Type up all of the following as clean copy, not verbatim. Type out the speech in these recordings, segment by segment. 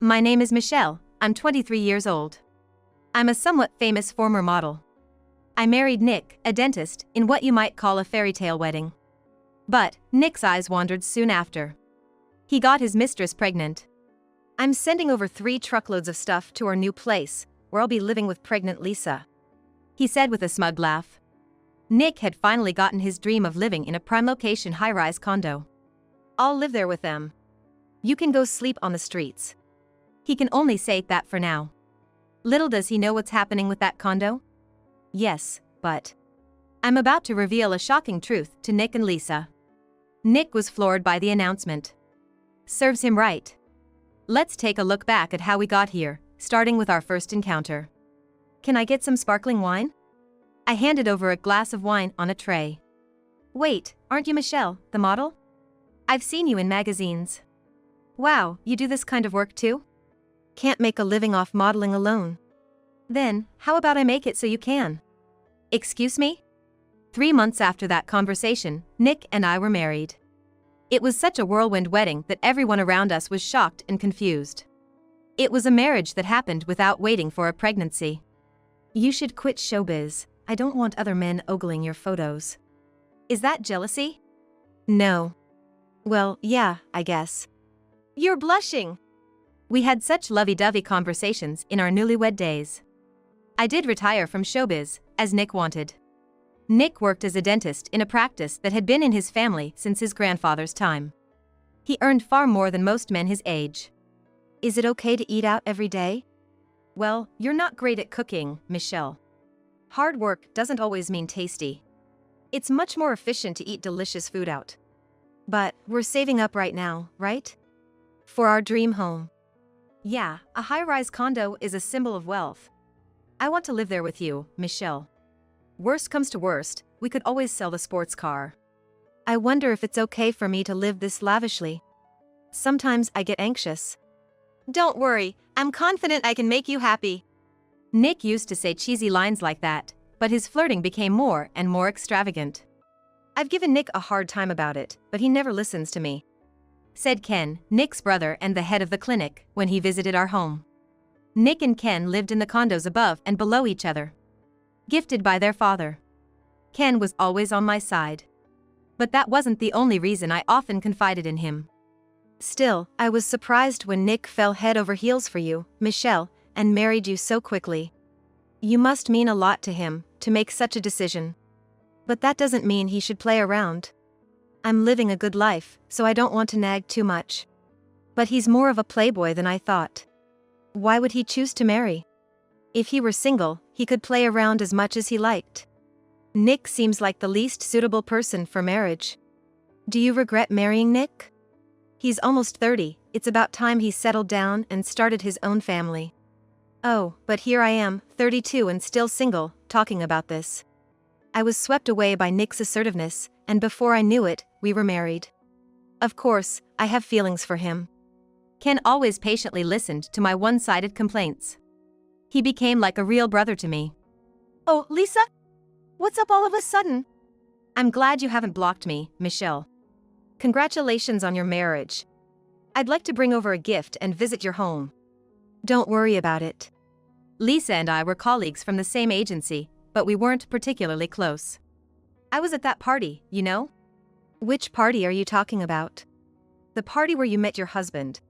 My name is Michelle, I'm 23 years old. I'm a somewhat famous former model. I married Nick, a dentist, in what you might call a fairy tale wedding. But Nick's eyes wandered soon after. He got his mistress pregnant. I'm sending over 3 truckloads of stuff to our new place, where I'll be living with pregnant Lisa, he said with a smug laugh. Nick had finally gotten his dream of living in a prime location high-rise condo. I'll live there with them. You can go sleep on the streets. He can only say that for now. Little does he know what's happening with that condo? Yes, but I'm about to reveal a shocking truth to Nick and Lisa. Nick was floored by the announcement. Serves him right. Let's take a look back at how we got here, starting with our first encounter. Can I get some sparkling wine? I handed over a glass of wine on a tray. Wait, aren't you Michelle, the model? I've seen you in magazines. Wow, you do this kind of work too? Can't make a living off modeling alone. Then, how about I make it so you can? Excuse me? 3 months after that conversation, Nick and I were married. It was such a whirlwind wedding that everyone around us was shocked and confused. It was a marriage that happened without waiting for a pregnancy. You should quit showbiz. I don't want other men ogling your photos. Is that jealousy? No. Well, yeah, I guess. You're blushing. We had such lovey-dovey conversations in our newlywed days. I did retire from showbiz, as Nick wanted. Nick worked as a dentist in a practice that had been in his family since his grandfather's time. He earned far more than most men his age. Is it okay to eat out every day? Well, you're not great at cooking, Michelle. Hard work doesn't always mean tasty. It's much more efficient to eat delicious food out. But we're saving up right now, right? For our dream home. Yeah, a high-rise condo is a symbol of wealth. I want to live there with you, Michelle. Worst comes to worst, we could always sell the sports car. I wonder if it's okay for me to live this lavishly. Sometimes I get anxious. Don't worry, I'm confident I can make you happy. Nick used to say cheesy lines like that, but his flirting became more and more extravagant. I've given Nick a hard time about it, but he never listens to me, said Ken, Nick's brother and the head of the clinic, when he visited our home. Nick and Ken lived in the condos above and below each other, gifted by their father. Ken was always on my side. But that wasn't the only reason I often confided in him. Still, I was surprised when Nick fell head over heels for you, Michelle, and married you so quickly. You must mean a lot to him, to make such a decision. But that doesn't mean he should play around. I'm living a good life, so I don't want to nag too much. But he's more of a playboy than I thought. Why would he choose to marry? If he were single, he could play around as much as he liked. Nick seems like the least suitable person for marriage. Do you regret marrying Nick? He's almost 30, it's about time he settled down and started his own family. Oh, but here I am, 32 and still single, talking about this. I was swept away by Nick's assertiveness, and before I knew it, we were married. Of course, I have feelings for him. Ken always patiently listened to my one-sided complaints. He became like a real brother to me. Oh, Lisa? What's up all of a sudden? I'm glad you haven't blocked me, Michelle. Congratulations on your marriage. I'd like to bring over a gift and visit your home. Don't worry about it. Lisa and I were colleagues from the same agency, but we weren't particularly close. I was at that party, you know? Which party are you talking about? The party where you met your husband.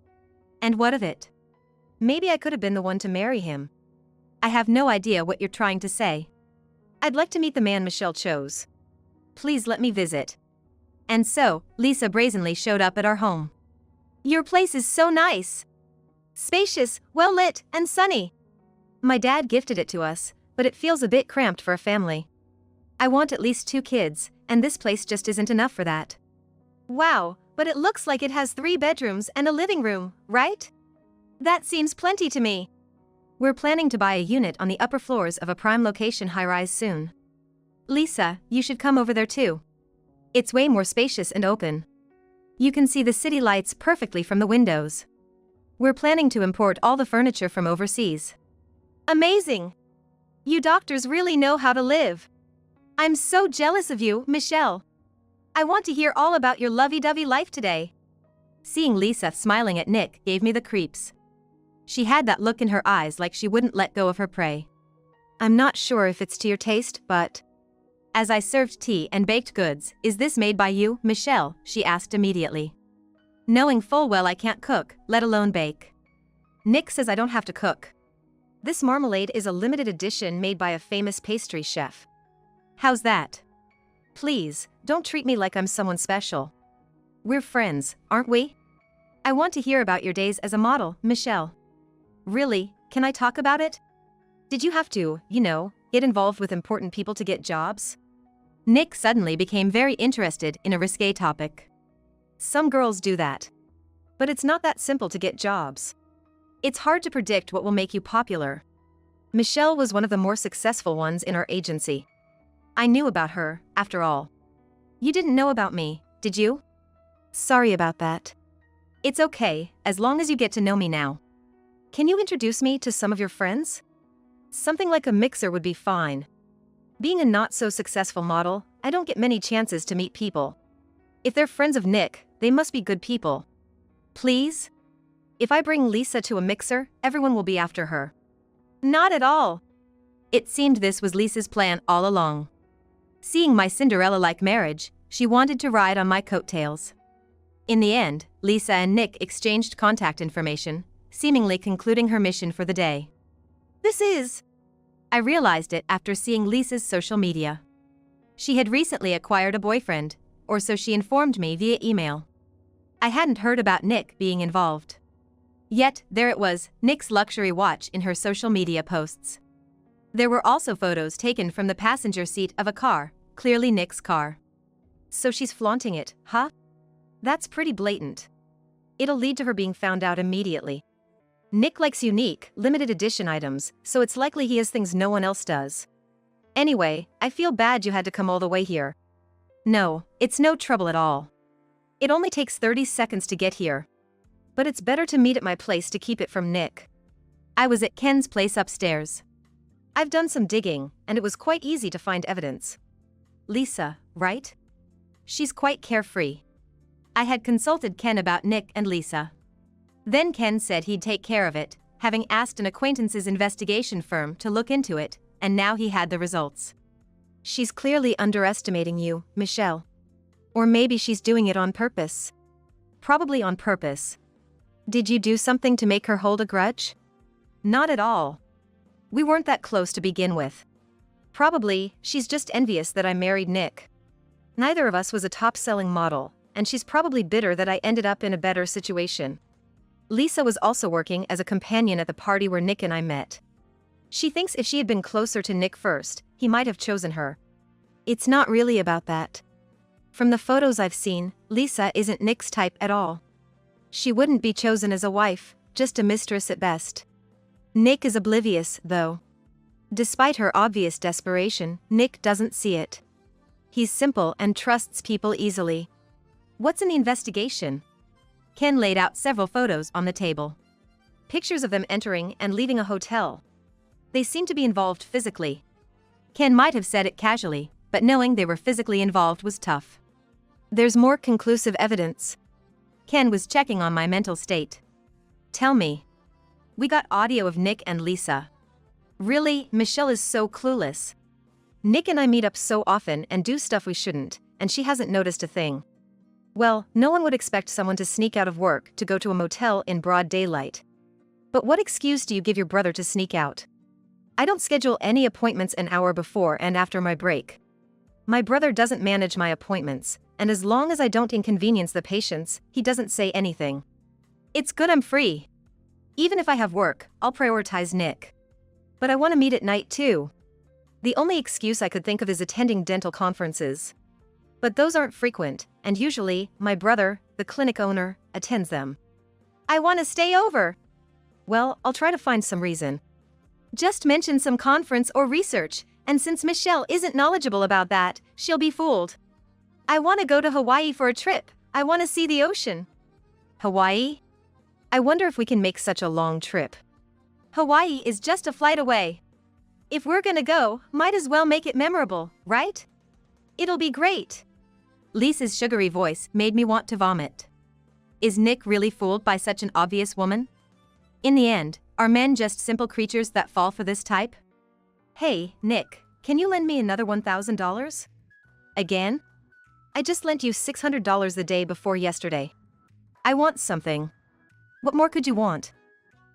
And what of it? Maybe I could have been the one to marry him. I have no idea what you're trying to say. I'd like to meet the man Michelle chose. Please let me visit. And so, Lisa brazenly showed up at our home. Your place is so nice. Spacious, well-lit, and sunny. My dad gifted it to us, but it feels a bit cramped for a family. I want at least 2 kids, and this place just isn't enough for that. Wow, but it looks like it has 3 bedrooms and a living room, right? That seems plenty to me. We're planning to buy a unit on the upper floors of a prime location high-rise soon. Lisa, you should come over there too. It's way more spacious and open. You can see the city lights perfectly from the windows. We're planning to import all the furniture from overseas. Amazing! You doctors really know how to live. I'm so jealous of you, Michelle. I want to hear all about your lovey-dovey life today. Seeing Lisa smiling at Nick gave me the creeps. She had that look in her eyes like she wouldn't let go of her prey. I'm not sure if it's to your taste, but... As I served tea and baked goods, is this made by you, Michelle? She asked immediately. Knowing full well I can't cook, let alone bake. Nick says I don't have to cook. This marmalade is a limited edition made by a famous pastry chef. How's that? Please, don't treat me like I'm someone special. We're friends, aren't we? I want to hear about your days as a model, Michelle. Really, can I talk about it? Did you have to, get involved with important people to get jobs? Nick suddenly became very interested in a risque topic. Some girls do that. But it's not that simple to get jobs. It's hard to predict what will make you popular. Michelle was one of the more successful ones in our agency. I knew about her, after all. You didn't know about me, did you? Sorry about that. It's okay, as long as you get to know me now. Can you introduce me to some of your friends? Something like a mixer would be fine. Being a not-so-successful model, I don't get many chances to meet people. If they're friends of Nick, they must be good people. Please? If I bring Lisa to a mixer, everyone will be after her. Not at all. It seemed this was Lisa's plan all along. Seeing my Cinderella-like marriage, she wanted to ride on my coattails. In the end, Lisa and Nick exchanged contact information, seemingly concluding her mission for the day. I realized it after seeing Lisa's social media. She had recently acquired a boyfriend, or so she informed me via email. I hadn't heard about Nick being involved. Yet, there it was, Nick's luxury watch in her social media posts. There were also photos taken from the passenger seat of a car, clearly Nick's car. So she's flaunting it, huh? That's pretty blatant. It'll lead to her being found out immediately. Nick likes unique, limited edition items, so it's likely he has things no one else does. Anyway, I feel bad you had to come all the way here. No, it's no trouble at all. It only takes 30 seconds to get here. But it's better to meet at my place to keep it from Nick. I was at Ken's place upstairs. I've done some digging, and it was quite easy to find evidence. Lisa, right? She's quite carefree. I had consulted Ken about Nick and Lisa. Then Ken said he'd take care of it, having asked an acquaintance's investigation firm to look into it, and now he had the results. She's clearly underestimating you, Michelle. Or maybe she's doing it on purpose. Probably on purpose. Did you do something to make her hold a grudge? Not at all. We weren't that close to begin with. Probably, she's just envious that I married Nick. Neither of us was a top-selling model, and she's probably bitter that I ended up in a better situation. Lisa was also working as a companion at the party where Nick and I met. She thinks if she had been closer to Nick first, he might have chosen her. It's not really about that. From the photos I've seen, Lisa isn't Nick's type at all. She wouldn't be chosen as a wife, just a mistress at best. Nick is oblivious, though. Despite her obvious desperation, Nick doesn't see it. He's simple and trusts people easily. What's in the investigation? Ken laid out several photos on the table. Pictures of them entering and leaving a hotel. They seemed to be involved physically. Ken might have said it casually, but knowing they were physically involved was tough. There's more conclusive evidence. Ken was checking on my mental state. Tell me. We got audio of Nick and Lisa. Really, Michelle is so clueless. Nick and I meet up so often and do stuff we shouldn't, and she hasn't noticed a thing. Well, no one would expect someone to sneak out of work to go to a motel in broad daylight. But what excuse do you give your brother to sneak out? I don't schedule any appointments an hour before and after my break. My brother doesn't manage my appointments, and as long as I don't inconvenience the patients, he doesn't say anything. It's good I'm free. Even if I have work, I'll prioritize Nick. But I want to meet at night too. The only excuse I could think of is attending dental conferences. But those aren't frequent, and usually, my brother, the clinic owner, attends them. I want to stay over. Well, I'll try to find some reason. Just mention some conference or research, and since Michelle isn't knowledgeable about that, she'll be fooled. I want to go to Hawaii for a trip. I want to see the ocean. Hawaii? I wonder if we can make such a long trip. Hawaii is just a flight away. If we're gonna go, might as well make it memorable, right? It'll be great. Lisa's sugary voice made me want to vomit. Is Nick really fooled by such an obvious woman? In the end, are men just simple creatures that fall for this type? Hey, Nick, can you lend me another $1,000? Again? I just lent you $600 the day before yesterday. I want something. What more could you want?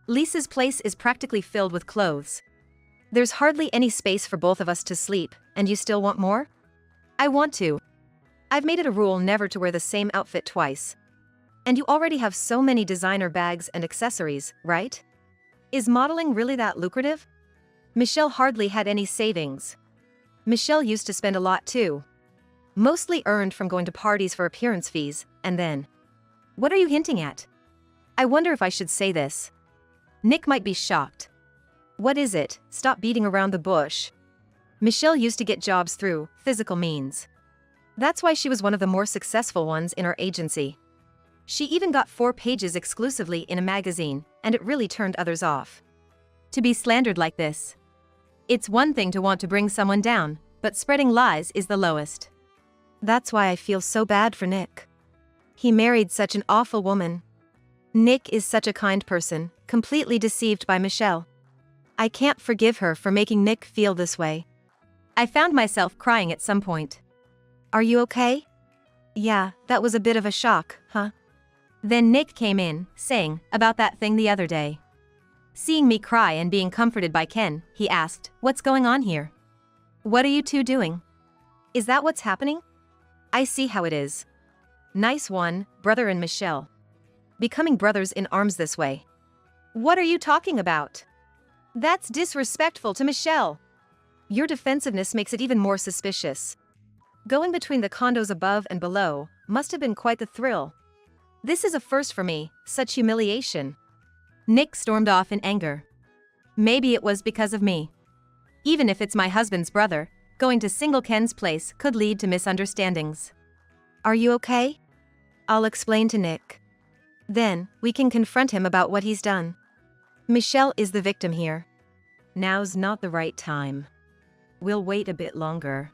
Lisa's place is practically filled with clothes. There's hardly any space for both of us to sleep, and you still want more? I want to. I've made it a rule never to wear the same outfit twice. And you already have so many designer bags and accessories, right? Is modeling really that lucrative? Michelle hardly had any savings. Michelle used to spend a lot too. Mostly earned from going to parties for appearance fees, and then. What are you hinting at? I wonder if I should say this. Nick might be shocked. What is it? Stop beating around the bush. Michelle used to get jobs through physical means. That's why she was one of the more successful ones in our agency. She even got 4 pages exclusively in a magazine, and it really turned others off. To be slandered like this. It's one thing to want to bring someone down, but spreading lies is the lowest. That's why I feel so bad for Nick. He married such an awful woman. Nick is such a kind person, completely deceived by Michelle. I can't forgive her for making Nick feel this way. I found myself crying at some point. Are you okay? Yeah, that was a bit of a shock, huh? Then Nick came in, saying about that thing the other day. Seeing me cry and being comforted by Ken, he asked, "What's going on here? What are you two doing? Is that what's happening? I see how it is. Nice one, brother and Michelle. Becoming brothers in arms this way. What are you talking about? That's disrespectful to Michelle. Your defensiveness makes it even more suspicious. Going between the condos above and below must have been quite the thrill. This is a first for me, such humiliation." Nick stormed off in anger. Maybe it was because of me. Even if it's my husband's brother, going to single Ken's place could lead to misunderstandings. Are you okay? I'll explain to Nick. Then, we can confront him about what he's done. Michelle is the victim here. Now's not the right time. We'll wait a bit longer.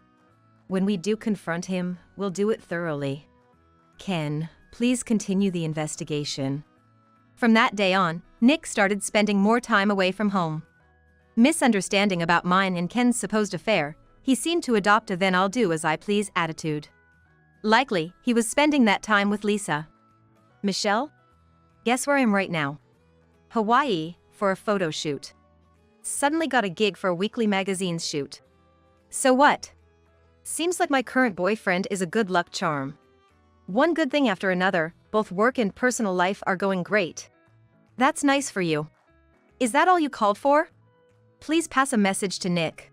When we do confront him, we'll do it thoroughly. Ken, please continue the investigation. From that day on, Nick started spending more time away from home. Misunderstanding about mine and Ken's supposed affair, he seemed to adopt a then I'll do as I please attitude. Likely, he was spending that time with Lisa. Michelle? Guess where I'm right now? Hawaii, for a photo shoot. Suddenly got a gig for a weekly magazine's shoot. So what? Seems like my current boyfriend is a good luck charm. One good thing after another, both work and personal life are going great. That's nice for you. Is that all you called for? Please pass a message to Nick.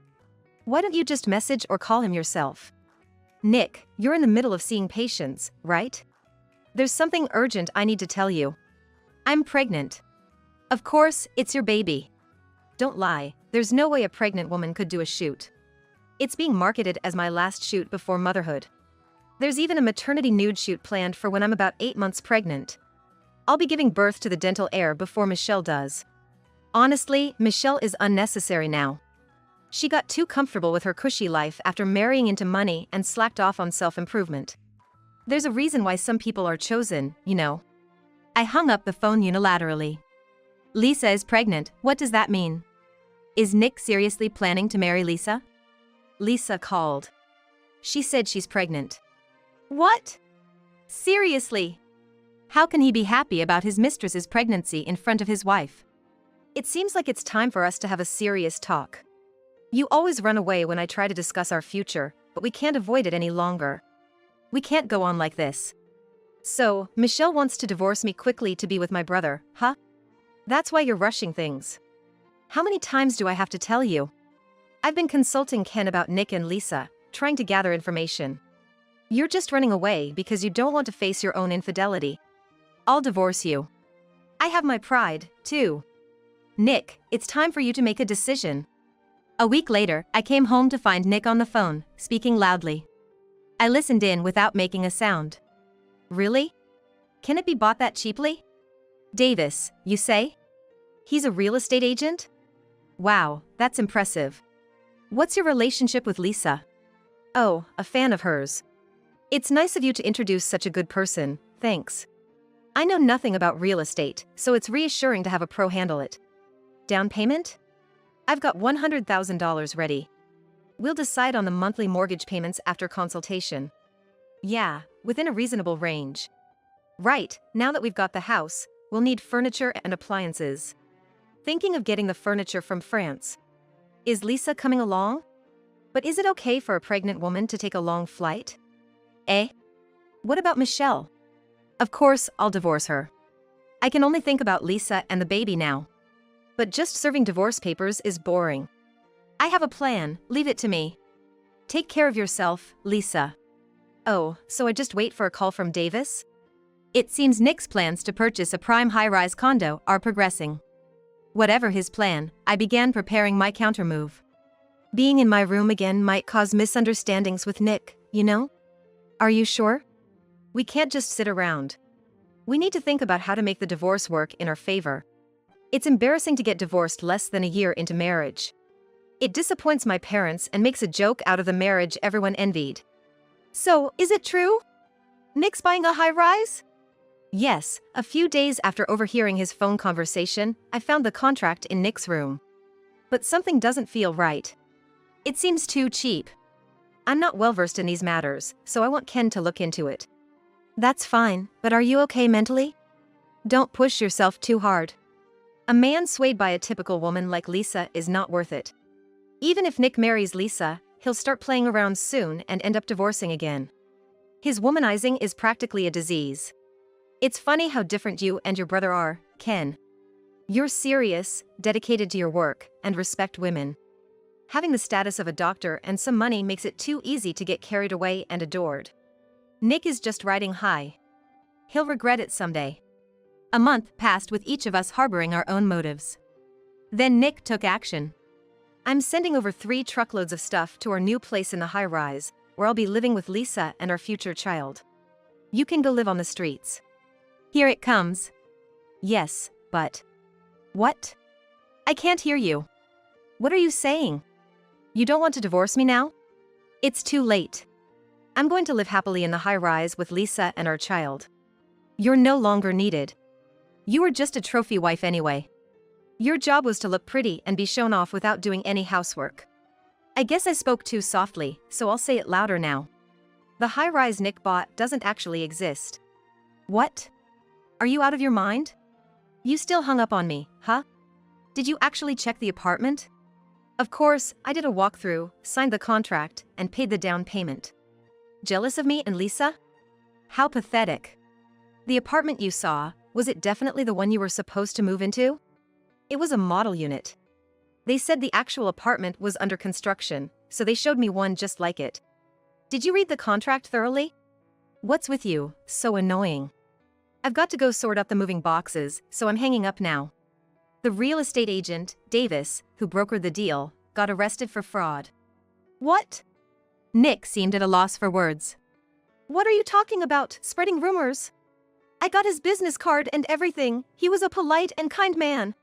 Why don't you just message or call him yourself? Nick, you're in the middle of seeing patients, right? There's something urgent I need to tell you. I'm pregnant. Of course, it's your baby. Don't lie, there's no way a pregnant woman could do a shoot. It's being marketed as my last shoot before motherhood. There's even a maternity nude shoot planned for when I'm about 8 months pregnant. I'll be giving birth to the dental heir before Michelle does. Honestly, Michelle is unnecessary now. She got too comfortable with her cushy life after marrying into money and slacked off on self-improvement. There's a reason why some people are chosen, you know. I hung up the phone unilaterally. Lisa is pregnant, what does that mean? Is Nick seriously planning to marry Lisa? Lisa called. She said she's pregnant. What? Seriously? How can he be happy about his mistress's pregnancy in front of his wife? It seems like it's time for us to have a serious talk. You always run away when I try to discuss our future, but we can't avoid it any longer. We can't go on like this. So, Michelle wants to divorce me quickly to be with my brother, huh? That's why you're rushing things. How many times do I have to tell you? I've been consulting Ken about Nick and Lisa, trying to gather information. You're just running away because you don't want to face your own infidelity. I'll divorce you. I have my pride, too. Nick, it's time for you to make a decision. A week later, I came home to find Nick on the phone, speaking loudly. I listened in without making a sound. Really? Can it be bought that cheaply? Davis, you say? He's a real estate agent? Wow, that's impressive. What's your relationship with Lisa? Oh, a fan of hers. It's nice of you to introduce such a good person, thanks. I know nothing about real estate, so it's reassuring to have a pro handle it. Down payment? I've got $100,000 ready. We'll decide on the monthly mortgage payments after consultation. Yeah, within a reasonable range. Right, now that we've got the house, we'll need furniture and appliances. Thinking of getting the furniture from France. Is Lisa coming along? But is it okay for a pregnant woman to take a long flight? Eh? What about Michelle? Of course, I'll divorce her. I can only think about Lisa and the baby now. But just serving divorce papers is boring. I have a plan, leave it to me. Take care of yourself, Lisa. Oh, so I just wait for a call from Davis? It seems Nick's plans to purchase a prime high-rise condo are progressing. Whatever his plan, I began preparing my countermove. Being in my room again might cause misunderstandings with Nick, you know? Are you sure? We can't just sit around. We need to think about how to make the divorce work in our favor. It's embarrassing to get divorced less than a year into marriage. It disappoints my parents and makes a joke out of the marriage everyone envied. So, is it true? Nick's buying a high-rise? Yes, a few days after overhearing his phone conversation, I found the contract in Nick's room. But something doesn't feel right. It seems too cheap. I'm not well-versed in these matters, so I want Ken to look into it. That's fine, but are you okay mentally? Don't push yourself too hard. A man swayed by a typical woman like Lisa is not worth it. Even if Nick marries Lisa, he'll start playing around soon and end up divorcing again. His womanizing is practically a disease. It's funny how different you and your brother are, Ken. You're serious, dedicated to your work, and respect women. Having the status of a doctor and some money makes it too easy to get carried away and adored. Nick is just riding high. He'll regret it someday. A month passed with each of us harboring our own motives. Then Nick took action. I'm sending over 3 truckloads of stuff to our new place in the high-rise, where I'll be living with Lisa and our future child. You can go live on the streets. Here it comes. Yes, but... What? I can't hear you. What are you saying? You don't want to divorce me now? It's too late. I'm going to live happily in the high-rise with Lisa and our child. You're no longer needed. You were just a trophy wife anyway. Your job was to look pretty and be shown off without doing any housework. I guess I spoke too softly, so I'll say it louder now. The high-rise Nick bought doesn't actually exist. What? Are you out of your mind? You still hung up on me, huh? Did you actually check the apartment? Of course, I did a walkthrough, signed the contract, and paid the down payment. Jealous of me and Lisa? How pathetic. The apartment you saw, was it definitely the one you were supposed to move into? It was a model unit. They said the actual apartment was under construction, so they showed me one just like it. Did you read the contract thoroughly? What's with you, so annoying? I've got to go sort up the moving boxes, so I'm hanging up now. The real estate agent, Davis, who brokered the deal, got arrested for fraud. What? Nick seemed at a loss for words. What are you talking about, spreading rumors? I got his business card and everything. He was a polite and kind man.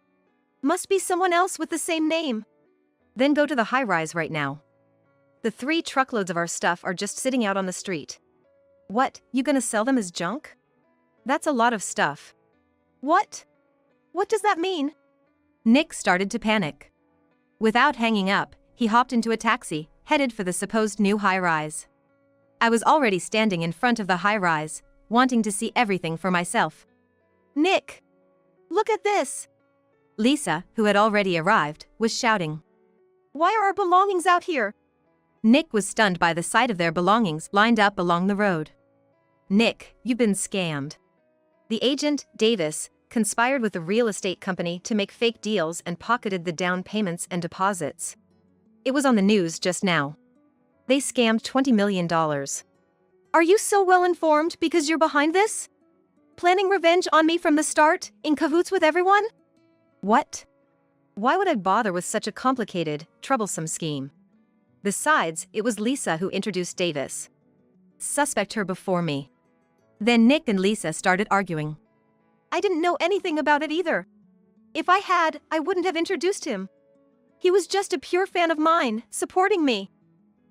Must be someone else with the same name. Then go to the high-rise right now. The 3 truckloads of our stuff are just sitting out on the street. What, you gonna sell them as junk? That's a lot of stuff. What? What does that mean? Nick started to panic. Without hanging up, he hopped into a taxi, headed for the supposed new high-rise. I was already standing in front of the high-rise, wanting to see everything for myself. Nick! Look at this! Lisa, who had already arrived, was shouting. Why are our belongings out here? Nick was stunned by the sight of their belongings lined up along the road. Nick, you've been scammed. The agent, Davis, conspired with the real estate company to make fake deals and pocketed the down payments and deposits. It was on the news just now. They scammed $20 million. Are you so well informed because you're behind this? Planning revenge on me from the start, in cahoots with everyone? What? Why would I bother with such a complicated, troublesome scheme? Besides, it was Lisa who introduced Davis. Suspect her before me. Then Nick and Lisa started arguing. I didn't know anything about it either. If I had, I wouldn't have introduced him. He was just a pure fan of mine, supporting me.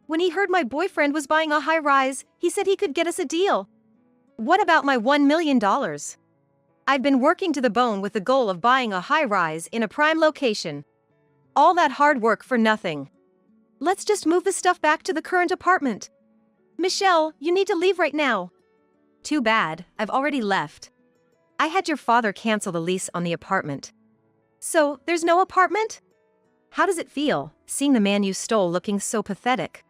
When he heard my boyfriend was buying a high-rise, he said he could get us a deal. What about my $1 million? I've been working to the bone with the goal of buying a high-rise in a prime location. All that hard work for nothing. Let's just move the stuff back to the current apartment. Michelle, you need to leave right now. Too bad, I've already left. I had your father cancel the lease on the apartment. So, there's no apartment? How does it feel, seeing the man you stole looking so pathetic?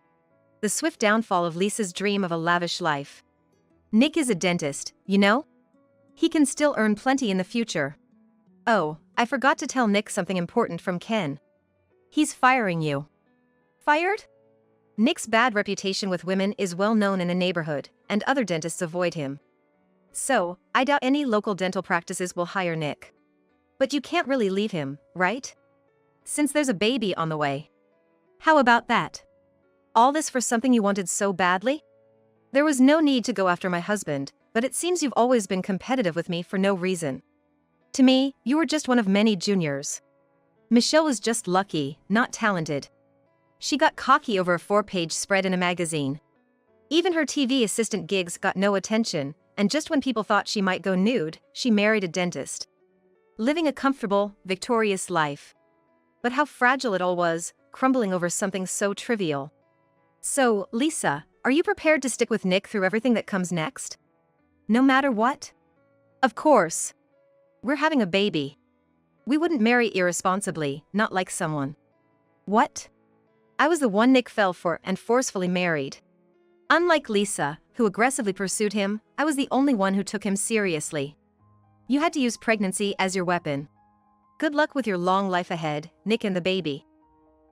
The swift downfall of Lisa's dream of a lavish life. Nick is a dentist, you know? He can still earn plenty in the future. Oh, I forgot to tell Nick something important from Ken. He's firing you. Fired? Nick's bad reputation with women is well known in the neighborhood, and other dentists avoid him. So, I doubt any local dental practices will hire Nick. But you can't really leave him, right? Since there's a baby on the way. How about that? All this for something you wanted so badly? There was no need to go after my husband, but it seems you've always been competitive with me for no reason. To me, you were just one of many juniors. Michelle was just lucky, not talented. She got cocky over a 4-page spread in a magazine. Even her TV assistant gigs got no attention, and just when people thought she might go nude, she married a dentist. Living a comfortable, victorious life. But how fragile it all was, crumbling over something so trivial. So, Lisa, are you prepared to stick with Nick through everything that comes next? No matter what? Of course. We're having a baby. We wouldn't marry irresponsibly, not like someone. What? I was the one Nick fell for and forcefully married. Unlike Lisa, who aggressively pursued him, I was the only one who took him seriously. You had to use pregnancy as your weapon. Good luck with your long life ahead, Nick and the baby.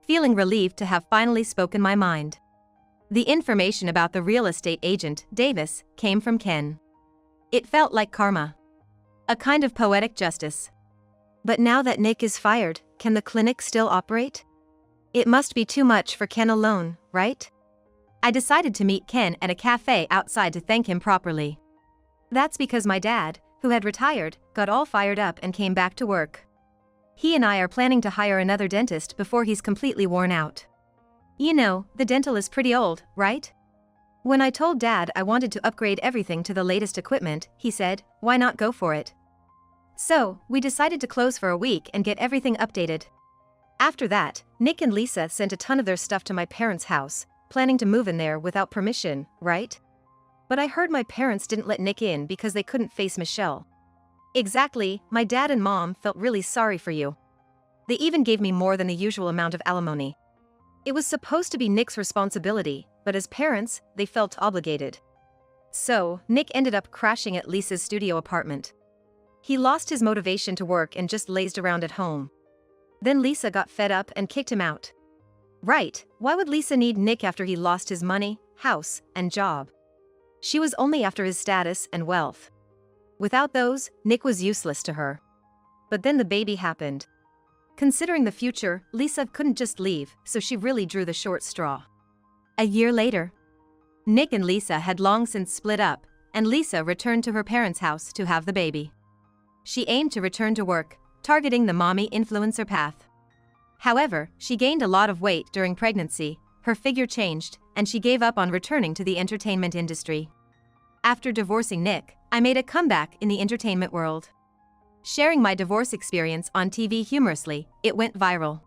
Feeling relieved to have finally spoken my mind. The information about the real estate agent, Davis, came from Ken. It felt like karma. A kind of poetic justice. But now that Nick is fired, can the clinic still operate? It must be too much for Ken alone, right? I decided to meet Ken at a cafe outside to thank him properly. That's because my dad, who had retired, got all fired up and came back to work. He and I are planning to hire another dentist before he's completely worn out. You know, the dental is pretty old, right? When I told Dad I wanted to upgrade everything to the latest equipment, he said, why not go for it? So, we decided to close for a week and get everything updated. After that, Nick and Lisa sent a ton of their stuff to my parents' house, planning to move in there without permission, right? But I heard my parents didn't let Nick in because they couldn't face Michelle. Exactly, my dad and mom felt really sorry for you. They even gave me more than the usual amount of alimony. It was supposed to be Nick's responsibility, but as parents, they felt obligated. So, Nick ended up crashing at Lisa's studio apartment. He lost his motivation to work and just lazed around at home. Then Lisa got fed up and kicked him out. Right, why would Lisa need Nick after he lost his money, house, and job? She was only after his status and wealth. Without those, Nick was useless to her. But then the baby happened. Considering the future, Lisa couldn't just leave, so she really drew the short straw. A year later, Nick and Lisa had long since split up, and Lisa returned to her parents' house to have the baby. She aimed to return to work, targeting the mommy influencer path. However, she gained a lot of weight during pregnancy, her figure changed, and she gave up on returning to the entertainment industry. After divorcing Nick, I made a comeback in the entertainment world. Sharing my divorce experience on TV humorously, it went viral.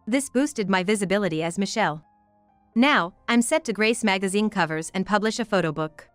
This boosted my visibility as Michelle. Now, I'm set to grace magazine covers and publish a photo book.